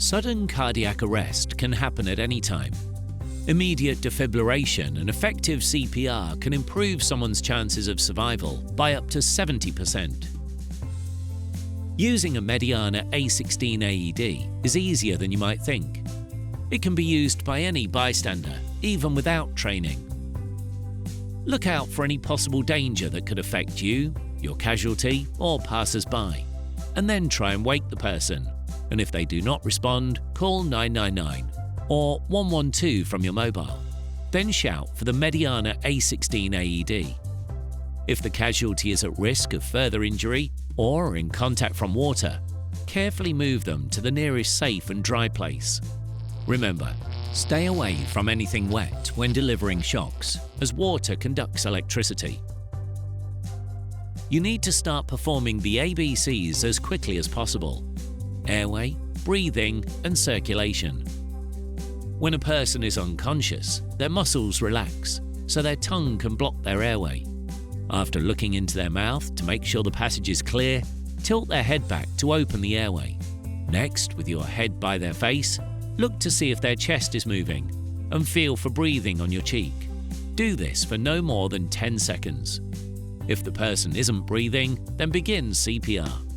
Sudden cardiac arrest can happen at any time. Immediate defibrillation and effective CPR can improve someone's chances of survival by up to 70%. Using a Mediana A16 AED is easier than you might think. It can be used by any bystander, even without training. Look out for any possible danger that could affect you, your casualty, or passers-by, and then try and wake the person. And if they do not respond, call 999 or 112 from your mobile. Then shout for the Mediana A16 AED. If the casualty is at risk of further injury or in contact from water, carefully move them to the nearest safe and dry place. Remember, stay away from anything wet when delivering shocks, as water conducts electricity. You need to start performing the ABCs as quickly as possible: airway, breathing, and circulation. When a person is unconscious, their muscles relax, so their tongue can block their airway. After looking into their mouth to make sure the passage is clear, tilt their head back to open the airway. Next, with your head by their face, look to see if their chest is moving and feel for breathing on your cheek. Do this for no more than 10 seconds. If the person isn't breathing, then begin CPR.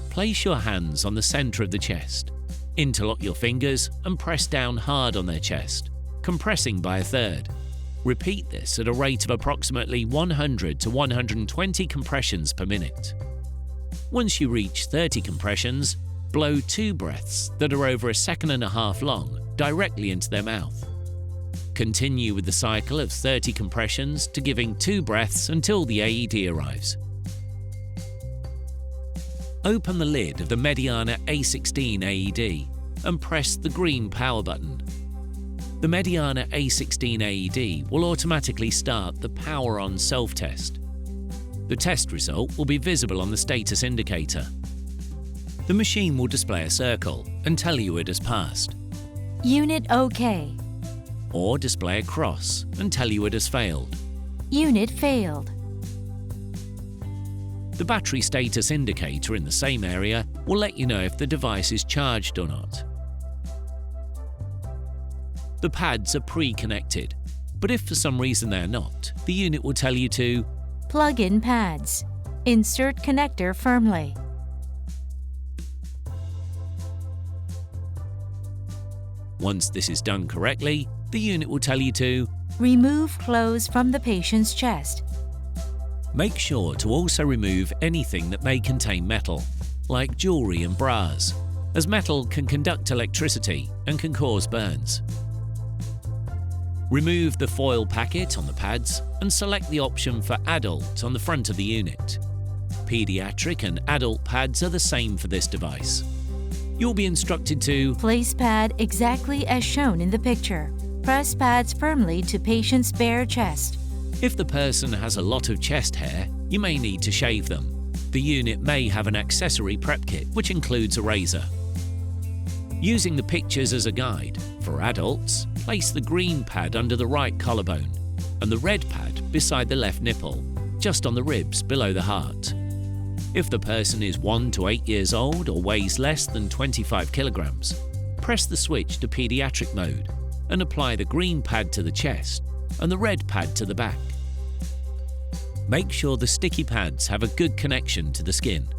Place your hands on the center of the chest. Interlock your fingers and press down hard on their chest, compressing by a third. Repeat this at a rate of approximately 100 to 120 compressions per minute. Once you reach 30 compressions, blow 2 breaths that are over 1.5 seconds long directly into their mouth. Continue with the cycle of 30 compressions to giving 2 breaths until the AED arrives. Open the lid of the Mediana A16 AED and press the green power button. The Mediana A16 AED will automatically start the Power On self-test. The test result will be visible on the status indicator. The machine will display a circle and tell you it has passed. Unit OK. Or display a cross and tell you it has failed. Unit failed. The battery status indicator in the same area will let you know if the device is charged or not. The pads are pre-connected, but if for some reason they're not, the unit will tell you to plug in pads. Insert connector firmly. Once this is done correctly, the unit will tell you to remove clothes from the patient's chest. Make sure to also remove anything that may contain metal, like jewelry and bras, as metal can conduct electricity and can cause burns. Remove the foil packet on the pads and select the option for adult on the front of the unit. Pediatric and adult pads are the same for this device. You'll be instructed to place pad exactly as shown in the picture. Press pads firmly to patient's bare chest. If the person has a lot of chest hair, you may need to shave them. The unit may have an accessory prep kit, which includes a razor. Using the pictures as a guide, for adults, place the green pad under the right collarbone and the red pad beside the left nipple, just on the ribs below the heart. If the person is 1 to 8 years old or weighs less than 25 kilograms, press the switch to pediatric mode and apply the green pad to the chest and the red pad to the back. Make sure the sticky pads have a good connection to the skin.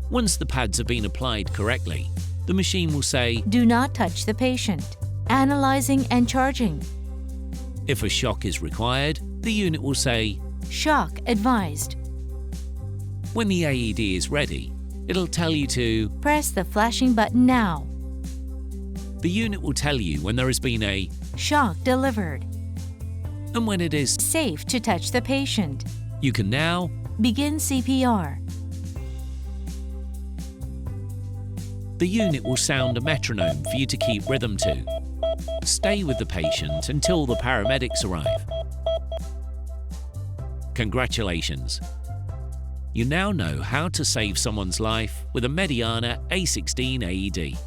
Once the pads have been applied correctly, the machine will say, do not touch the patient. Analyzing and charging. If a shock is required, the unit will say, shock advised. When the AED is ready, it'll tell you to press the flashing button now. The unit will tell you when there has been a shock delivered and when it is safe to touch the patient. You can now begin CPR. The unit will sound a metronome for you to keep rhythm to. Stay with the patient until the paramedics arrive. Congratulations! You now know how to save someone's life with a Mediana A16 AED.